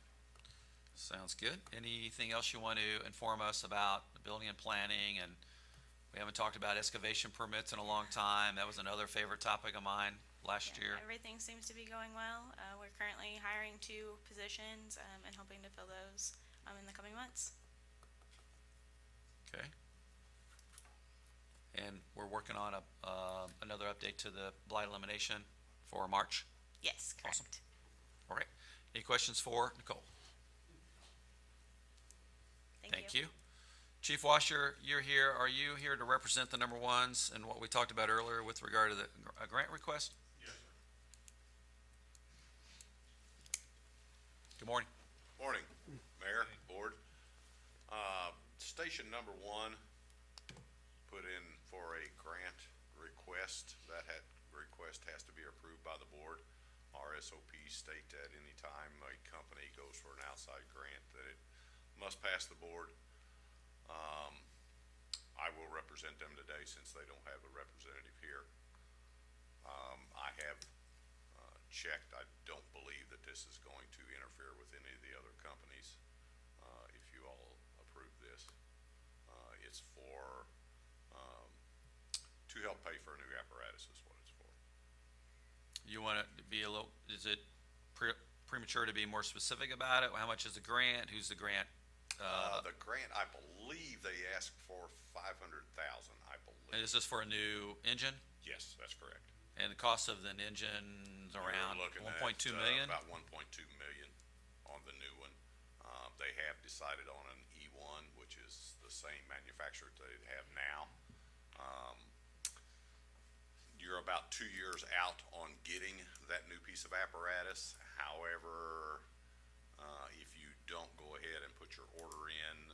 Sounds good. Anything else you want to inform us about the building and planning? And we haven't talked about excavation permits in a long time. That was another favorite topic of mine last year. Everything seems to be going well. We're currently hiring 2 positions and hoping to fill those in the coming months. Okay. And we're working on another update to the blight elimination for March. Yes, correct. Awesome. All right. Any questions for Nicole? Thank you. Chief Washer, you're here. Are you here to represent the number ones and what we talked about earlier with regard to the grant request? Yes, sir. Good morning. Morning, Mayor, Board. Station number 1 put in for a grant request. That request has to be approved by the board. Our SOPs state that any time a company goes for an outside grant, that it must pass the board. I will represent them today since they don't have a representative here. I have checked. I don't believe that this is going to interfere with any of the other companies if you all approve this. It's for to help pay for a new apparatus is what it's for. You want to be a little, is it premature to be more specific about it? How much is the grant? Who's the grant? The grant, I believe they asked for 500,000, I believe. And is this for a new engine? Yes, that's correct. And the cost of the engine's around We're looking 1.2 at, million? About 1.2 million on the new one. They have decided on an E1, which is the same manufacturer they have now. you're about 2 years out on getting that new piece of apparatus. However, if you don't go ahead and put your order in,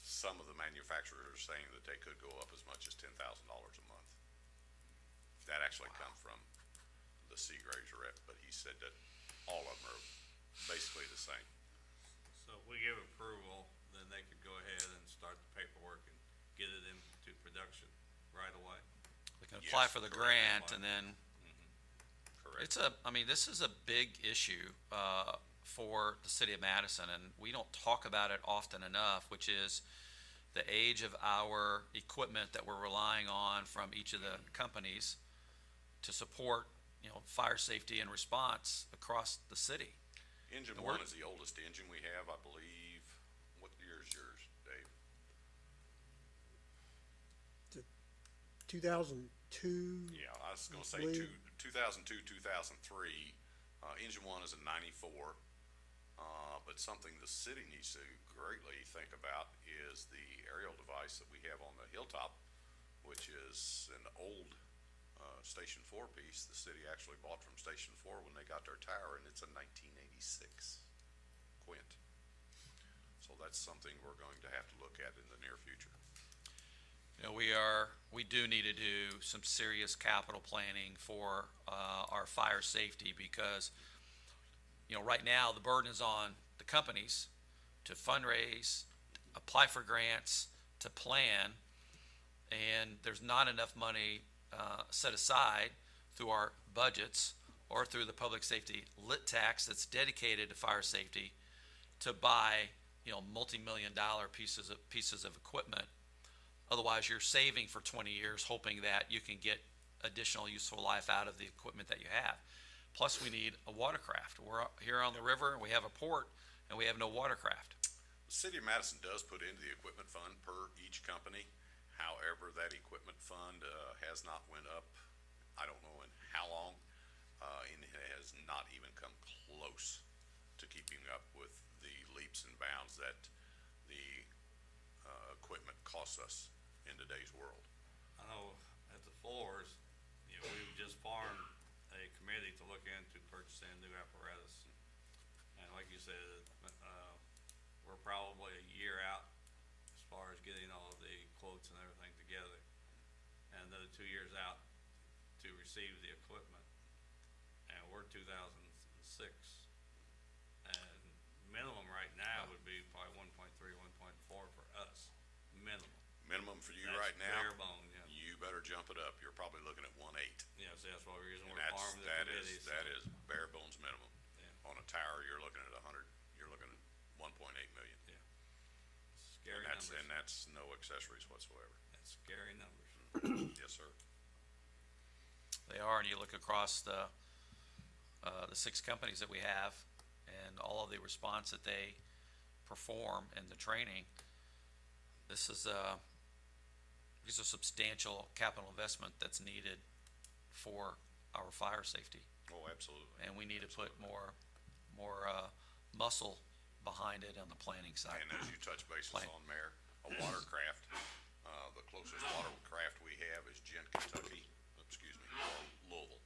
some of the manufacturers are saying that they could go up as much as $10,000 a month. That actually come from the Seagraves rep, but he said that all of them are basically the same. So if we give approval, then they could go ahead and start the paperwork and get it into production right away. We can apply Yes, for the correct. grant and then Correct. I mean, this is a big issue, for the city of Madison, and we don't talk about it often enough, which is the age of our equipment that we're relying on from each of the companies to support, fire safety and response across the city. Engine And one is the oldest engine we have, I believe. What year is yours, Dave? 2002. Yeah, I was gonna say believe. 2002, 2003. Engine one is a 94. But something the city needs to greatly think about is the aerial device that we have on the hilltop, which is an old, Station 4 piece the city actually bought from Station 4 when they got their tower, and it's a 1986 Quint. So that's something we're going to have to look at in the near future. We do need to do some serious capital planning for, our fire safety because, right now the burden is on the companies to fundraise, apply for grants, to plan, and there's not enough money set aside through our budgets or through the public safety lit tax that's dedicated to fire safety to buy, multi-million-dollar pieces of equipment. Otherwise, you're saving for 20 years, hoping that you can get additional useful life out of the equipment that you have. Plus, we need a watercraft. We're here on the river, we have a port, and we have no watercraft. The city of Madison does put into the equipment fund per each company. However, that equipment fund, has not went up, I don't know in how long, and it has not even come close to keeping up with the leaps and bounds that the, equipment costs us in today's world. I know at the floors, we've just formed a committee to look into purchasing new apparatus. And like you said, we're probably a year out as far as getting all of the quotes and everything together. And another 2 years out to receive the equipment. And we're 2006. And minimum right now would be probably 1.3, 1.4 for us, minimum. Minimum for you That's right now, bare bone, yeah. you better jump it up. You're probably looking at 1.8. Yeah, so that's why we're using, And we're farming the committee. that is bare bones minimum. Yeah. On a tower, you're looking at 100, you're looking at 1.8 million. Scary numbers. And that's no accessories whatsoever. That's scary numbers. Yes, sir. They are, and you look across the 6 companies that we have and all of the response that they perform and the training, this is a substantial capital investment that's needed for our fire safety. Oh, absolutely. And we need to put more muscle behind it on the planning side. And as you touch bases Plan. on, Mayor, a watercraft, the closest watercraft we have is Louisville.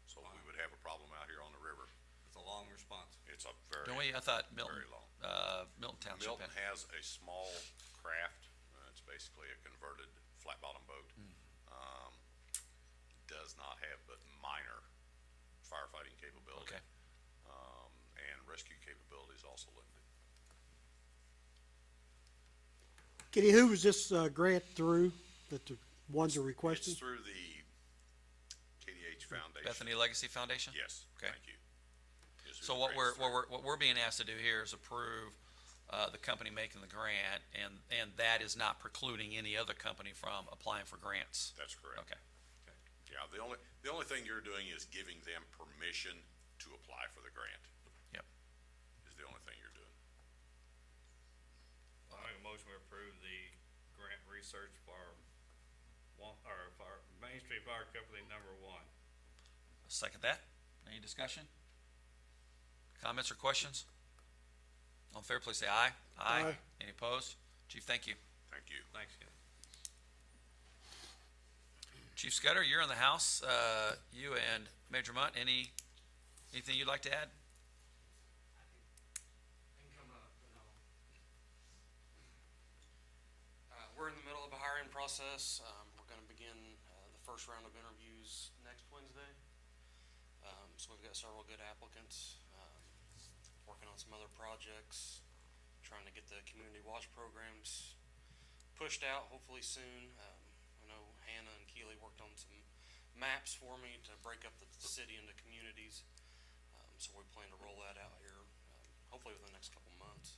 So we would have a problem out here on the river. It's a long response. It's a very, Don't we, I thought Milton, very long. Milton Township Milton had. has a small craft, it's basically a converted flat bottom boat. Does not have but minor firefighting capability. Okay. And rescue capability is also limited. Kenny, who was this grant through that the ones are It's requesting? through the KDH Foundation. Bethany Legacy Foundation? Yes, Okay. thank you. Is who So the what grant is through. what we're being asked to do here is approve, the company making the grant, and that is not precluding any other company from applying for grants. That's correct. Okay. Yeah, the only thing you're doing is giving them permission to apply for the grant. Yep. Is the only thing you're doing. I make a motion to approve the grant research for Main Street Fire Company #1. Second that. Any discussion? Comments or questions? All in favor, please say aye. Aye. Any opposed? Chief, thank you. Thank you. Thanks, Ken. Chief Scudder, you're in the house. You and Major Munt, anything you'd like to add? We're in the middle of a hiring process. We're going to begin the first round of interviews next Wednesday. So we've got several good applicants, working on some other projects, trying to get the community watch programs pushed out hopefully soon. I know Hannah and Keely worked on some maps for me to break up the city into communities. So we plan to roll that out here, hopefully within the next couple months.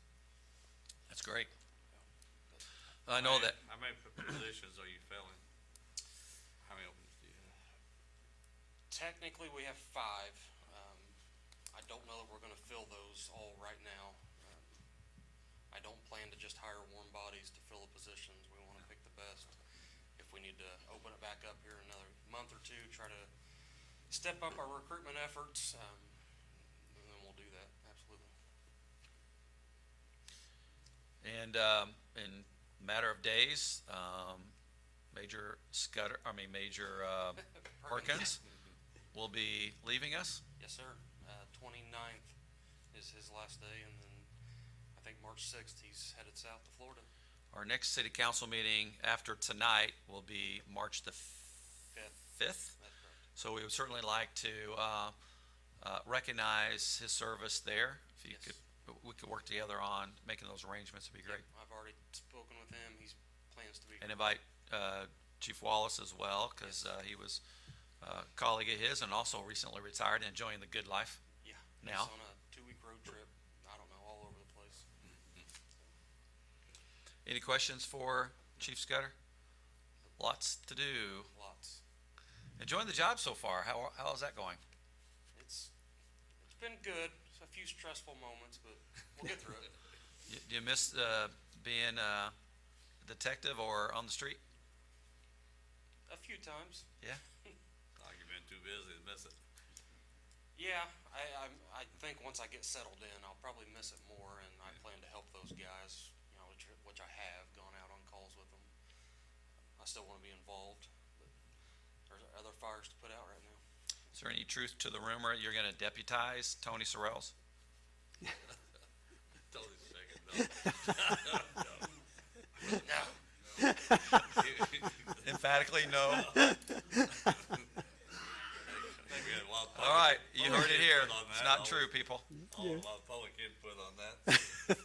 That's great. I know that. How many positions are you filling? How many openings do you have? Technically, we have 5. I don't know that we're gonna fill those all right now. I don't plan to just hire warm bodies to fill the positions. We wanna pick the best. If we need to open it back up here in another month or two, try to step up our recruitment efforts, and then we'll do that, absolutely. And in a matter of days, Major Harkins will be leaving us. Yes, sir. 29th is his last day, and then I think March 6th, he's headed south to Florida. Our next city council meeting after tonight will be March the 5th. That's correct. So we would certainly like to recognize his service there. If you Yes. we could work together on making those arrangements, it'd be great. I've already spoken with him. He plans to be. And invite Chief Wallace as well, because he was a colleague of his and also recently retired and enjoying the good life. Yeah. Now. He's on a 2-week road trip. I don't know, all over the place. Any questions for Chief Scudder? Lots to do. Lots. Enjoying the job so far. How is that going? It's been good. A few stressful moments, but we'll get through it. Do you miss being a detective or on the street? A few times. Yeah. Like you've been too busy to miss it. Yeah, I think once I get settled in, I'll probably miss it more, and I plan to help those guys, which I have gone out on calls with them. I still want to be involved, but there's other fires to put out right now. Is there any truth to the rumor you're going to deputize Tony Sorrells? Totally second, No. Emphatically, no. All All right, you heard it here. It's not true, people. A lot of public input on that.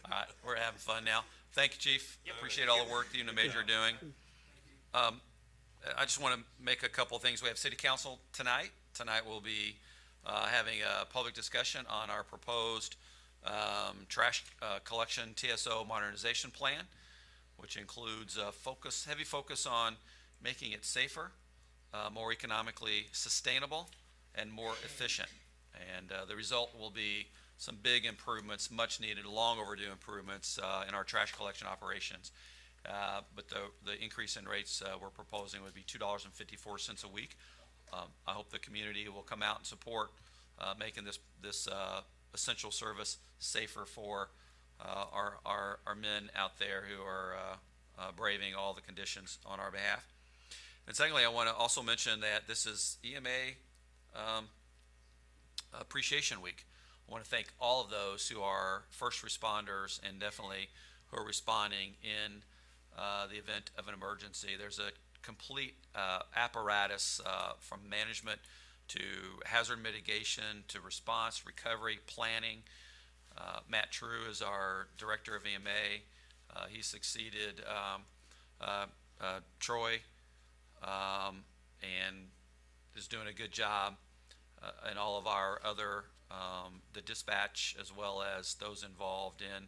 All right, we're having fun now. Thank you, Chief. Yep. Appreciate all the work that you and the Major are doing. I just want to make a couple of things. We have City Council tonight. Tonight we'll be having a public discussion on our proposed trash collection TSO modernization plan, which includes heavy focus on making it safer, more economically sustainable, and more efficient. And the result will be some big improvements, much needed, long overdue improvements in our trash collection operations. But the increase in rates we're proposing would be $2.54 a week. I hope the community will come out and support making this essential service safer for our men out there who are braving all the conditions on our behalf. And secondly, I want to also mention that this is EMA Appreciation Week. I want to thank all of those who are first responders and definitely who are responding in the event of an emergency. There's a complete apparatus from management to hazard mitigation to response, recovery, planning. Matt True is our director of EMA. He succeeded Troy and is doing a good job. And all of our other, the dispatch as well as those involved in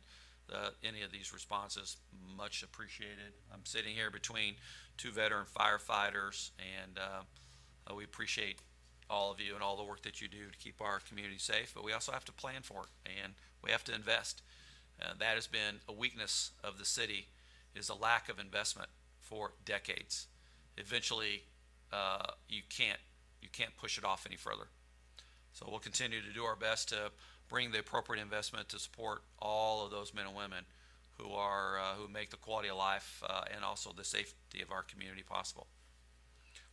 any of these responses, much appreciated. I'm sitting here between two veteran firefighters, and we appreciate all of you and all the work that you do to keep our community safe, but we also have to plan for it, and we have to invest. That has been a weakness of the city, is a lack of investment for decades. Eventually, you can't push it off any further. So we'll continue to do our best to bring the appropriate investment to support all of those men and women who are who make the quality of life and also the safety of our community possible.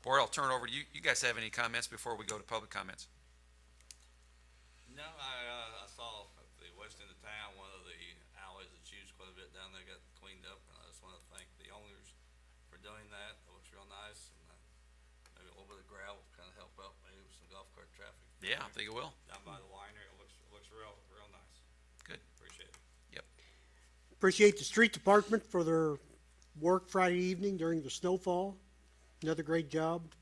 Board, I'll turn it over to you. You guys have any comments before we go to public comments? No, I saw at the west end of town, one of the alleys that's used quite a bit down there got cleaned up, and I just wanna thank the owners for doing that. It looks real nice, and maybe a little bit of gravel kinda help out, maybe with some golf cart traffic. Yeah, I think it will. Down by the winery, it looks real nice. Good. Appreciate it. Appreciate the street department for their work Friday evening during the snowfall. Another great job.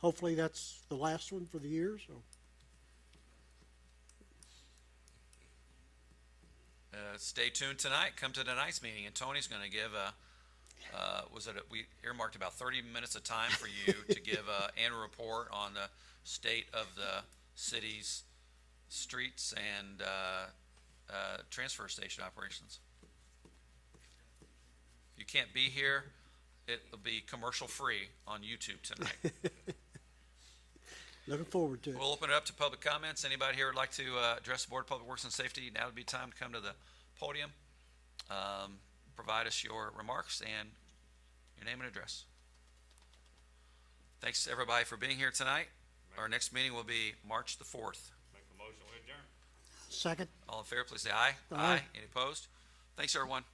Hopefully that's the last one for the year, so. Stay tuned tonight. Come to tonight's meeting, and Tony's gonna give we earmarked about 30 minutes of time for you to give a annual report on the state of the city's streets and, transfer station operations. If you can't be here, it'll be commercial-free on YouTube tonight. Looking forward to it. We'll open it up to public comments. Anybody here would like to address the Board of Public Works and Safety? Now would be time to come to the podium. Provide us your remarks and your name and address. Thanks, everybody, for being here tonight. Our next meeting will be March the 4th. Make a motion, we adjourn. Second. All in favor, please say aye. Aye. Any opposed? Thanks, everyone.